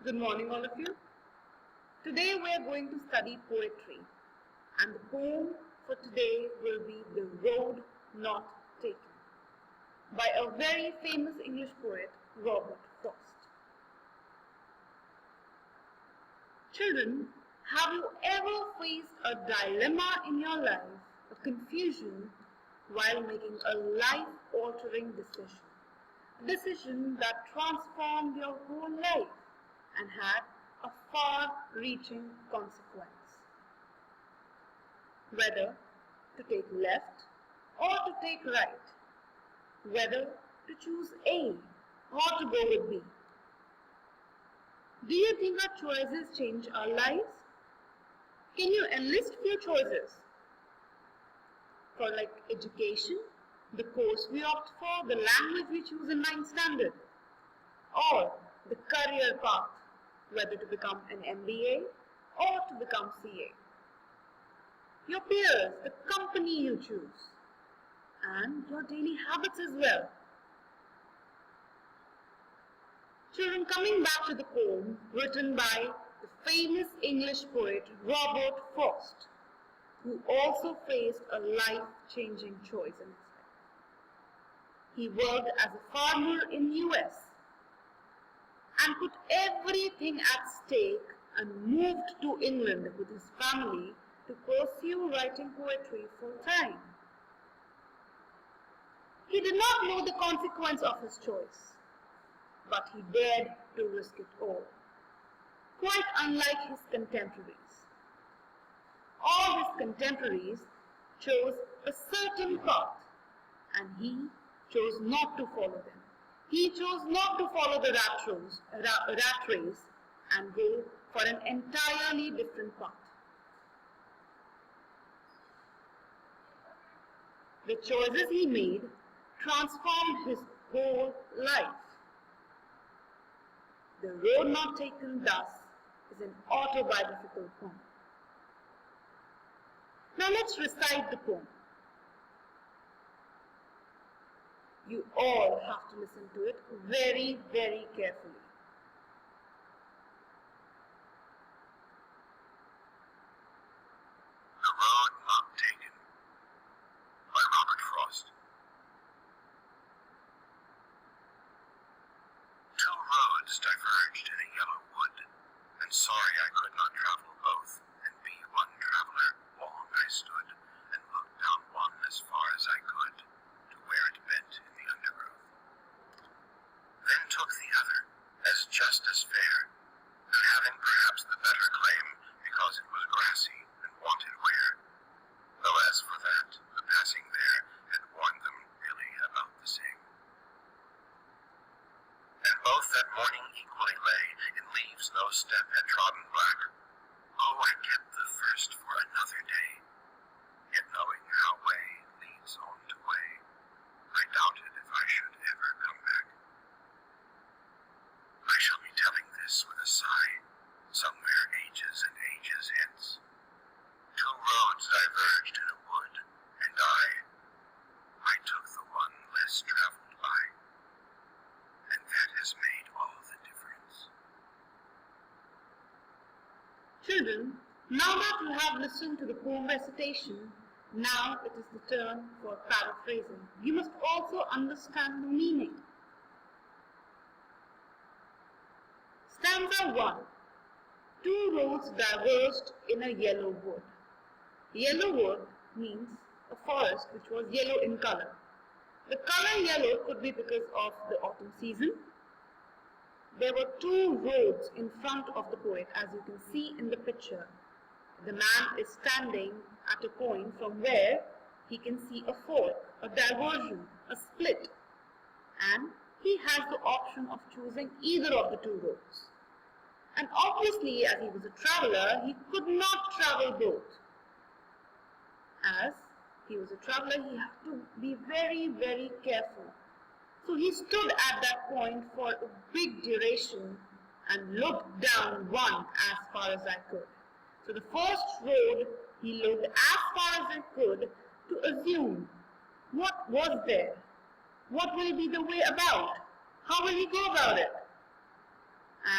Good morning, all of you. Today we are going to study poetry, and the poem for today will be The Road Not Taken by a very famous English poet, Robert Frost. Children, have you ever faced a dilemma in your life, a confusion while making a life-altering decision? A decision that transformed your whole life and had a far-reaching consequence. Whether to take left or to take right, whether to choose A or to go with B. Do you think our choices change our lives? Can you enlist few choices? For like education, the course we opt for, the language we choose in 9th standard, or the career path, whether to become an MBA or to become CA. Your peers, the company you choose, and your daily habits as well. Children, coming back to the poem written by the famous English poet Robert Frost, who also faced a life-changing choice in his life. He worked as a farmer in US and put everything at stake and moved to England with his family to pursue writing poetry full time. He did not know the consequence of his choice, but he dared to risk it all, quite unlike his contemporaries. All his contemporaries chose a certain path, and he chose not to follow them. He chose not to follow the rat race and go for an entirely different path. The choices he made transformed his whole life. The Road Not Taken thus is an autobiographical poem. Now let's recite the poem. You all have to listen to it very, very carefully. The Road Not Taken by Robert Frost. Two roads diverged in a yellow wood, and sorry I could not travel both, and be one traveler. Long I stood, and looked down one as far as I could, to where it bent in the undergrowth. Then took the other, as just as fair, and having perhaps the better claim, because it was grassy and wanted wear, though as for that, the passing there had warned them really about the same. And both that morning equally lay, in leaves no step had trodden black. Oh, I kept the first for another day, yet knowing how way leads on to way, I doubted if I should ever come back. I shall be telling this with a sigh, somewhere ages and ages hence. Two roads diverged in a wood, and I took the one less traveled by, and that has made all the difference. Children, now that you have listened to the poem recitation, now it is the turn for paraphrasing. You must also understand the meaning. Stanza 1. Two roads diverged in a yellow wood. Yellow wood means a forest which was yellow in color. The color yellow could be because of the autumn season. There were two roads in front of the poet, as you can see in the picture. The man is standing at a point from where he can see a fork, a diversion, a split, and he has the option of choosing either of the two roads. And obviously, as he was a traveler, he could not travel both. As he was a traveler, he had to be very, very careful. So he stood at that point for a big duration and looked down one as far as I could. So the first road, he looked as far as I could to assume what was there, what will be the way about, how will he go about it.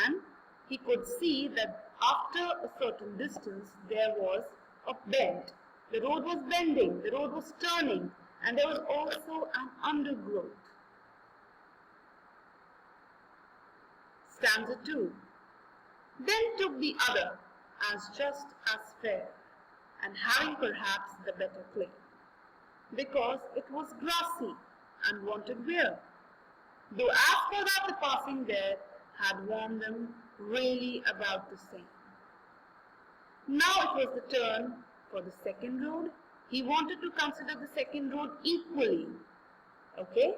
And he could see that after a certain distance there was a bend. The road was bending, the road was turning, and there was also an undergrowth. Stanza 2. Then took the other as just as fair, and having perhaps the better claim, because it was grassy and wanted wear. Though as for that the passing there had warned them really about the same. Now it was the turn for the second road. He wanted to consider the second road equally. Okay?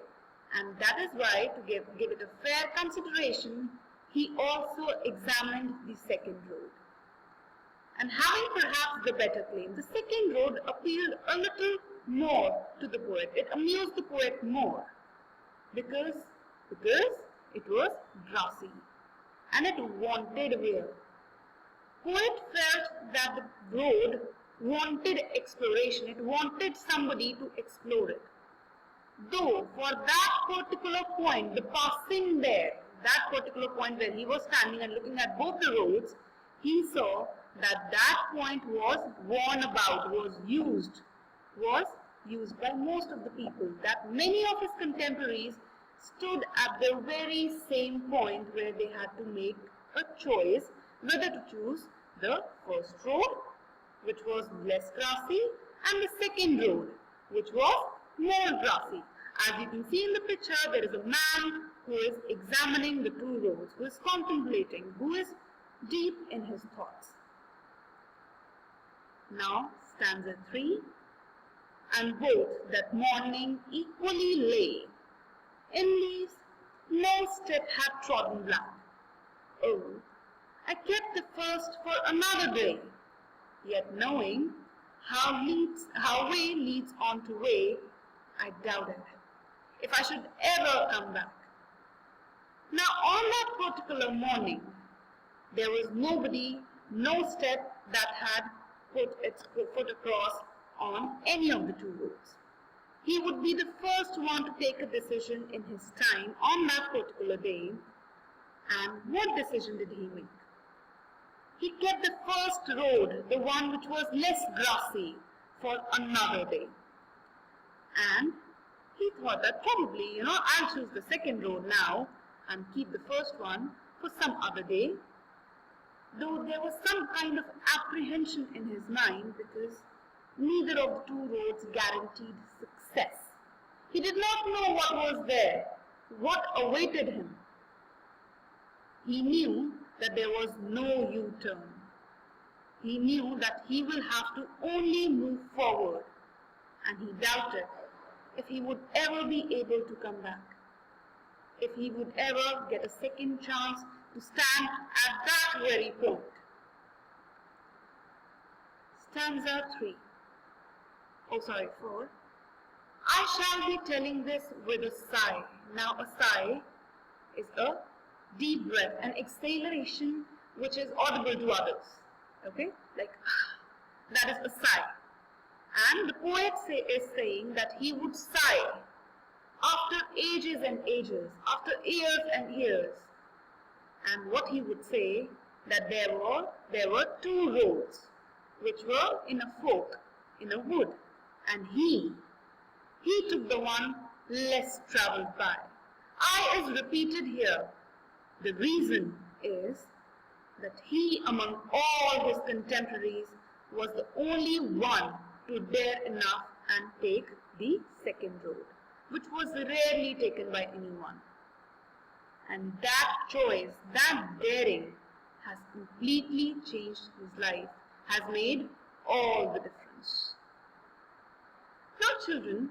And that is why, to give it a fair consideration, he also examined the second road. And having perhaps the better claim, the second road appealed a little more to the poet. It amused the poet more because it was grassy and it wanted wear. Poet felt that the road wanted exploration. It wanted somebody to explore it. Though for that particular point, the passing there, that particular point where he was standing and looking at both the roads, he saw that that point was worn about, was used by most of the people, that many of his contemporaries stood at the very same point where they had to make a choice whether to choose the first road, which was less grassy, and the second road, which was more grassy. As you can see in the picture, there is a man who is examining the two roads, who is contemplating, who is deep in his thoughts. Now, stanza 3. And both that morning equally lay in leaves, no step had trodden black. Oh, I kept the first for another day, yet knowing how way leads on to way, I doubted if I should ever come back. Now on that particular morning, there was nobody, no step that had put its foot across on any of the two roads. He would be the first one to take a decision in his time on that particular day. And what decision did he make? He kept the first road, the one which was less grassy, for another day. And he thought that probably, I'll choose the second road now and keep the first one for some other day. Though there was some kind of apprehension in his mind because neither of the two roads guaranteed success. He did not know what was there, what awaited him. He knew that there was no U-turn. He knew that he will have to only move forward, and he doubted if he would ever be able to come back, if he would ever get a second chance to stand at that very point. Stanza 4. I shall be telling this with a sigh. Now a sigh is a deep breath, an exhalation which is audible to others. Okay? Like, that is a sigh. And the poet is saying that he would sigh after ages and ages, after years and years. And what he would say, that there were two roads which were in a fork, in a wood. And he took the one less traveled by. I is repeated here. The reason is that he, among all his contemporaries, was the only one to dare enough and take the second road, which was rarely taken by anyone. And that choice, that daring, has completely changed his life, has made all the difference. Now children,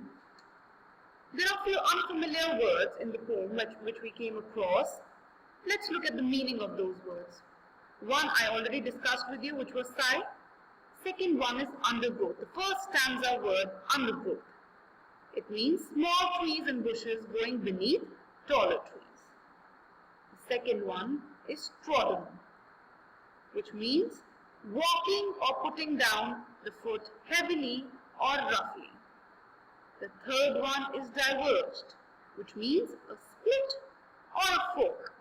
there are a few unfamiliar words in the poem which we came across. Let's look at the meaning of those words. One I already discussed with you, which was sigh. Second one is undergrowth. The first stanza word, undergrowth. It means small trees and bushes growing beneath taller trees. The second one is trodden, which means walking or putting down the foot heavily or roughly. The third one is diverged, which means a split or a fork.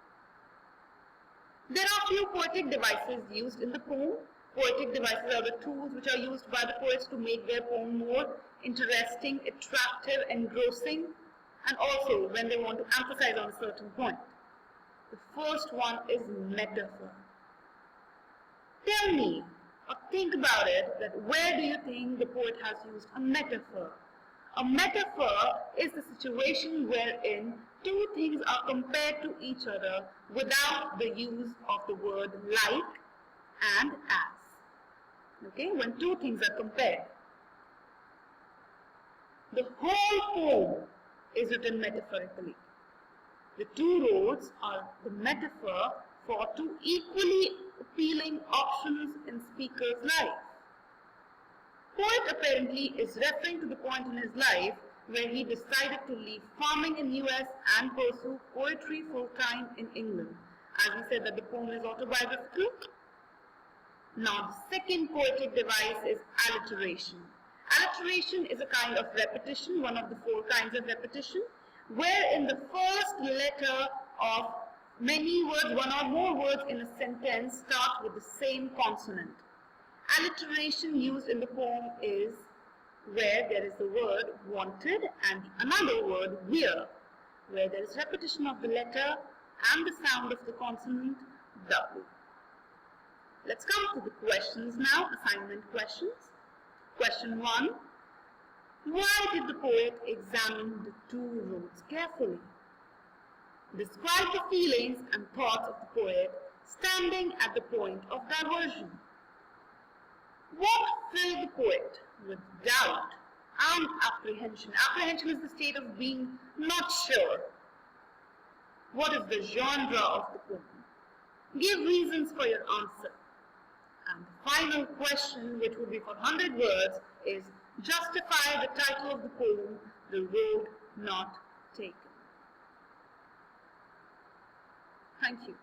There are few few poetic devices used in the poem. Poetic devices are the tools which are used by the poets to make their poem more interesting, attractive, engrossing, and also when they want to emphasize on a certain point. The first one is metaphor. Tell me, or think about it, that where do you think the poet has used a metaphor? A metaphor is the situation wherein two things are compared to each other without the use of the word like and as. Okay, when two things are compared. The whole poem is written metaphorically. The two roads are the metaphor for two equally appealing options in speaker's life. Poet apparently is referring to the point in his life where he decided to leave farming in US and pursue poetry full-time in England. As we said that the poem is autobiographical. Now the second poetic device is alliteration. Alliteration is a kind of repetition, one of the four kinds of repetition, where in the first letter of many words, one or more words in a sentence start with the same consonant. Alliteration used in the poem is where there is the word wanted and another word we're, where there is repetition of the letter and the sound of the consonant W. Let's come to the questions now, assignment questions. Question 1. Why did the poet examine the two roads carefully? Describe the feelings and thoughts of the poet standing at the point of diversion. What filled the poet with doubt and apprehension? Apprehension is the state of being not sure. What is the genre of the poem? Give reasons for your answer. And the final question, which would be for 100 words, is justify the title of the poem, The Road Not Taken. Thank you.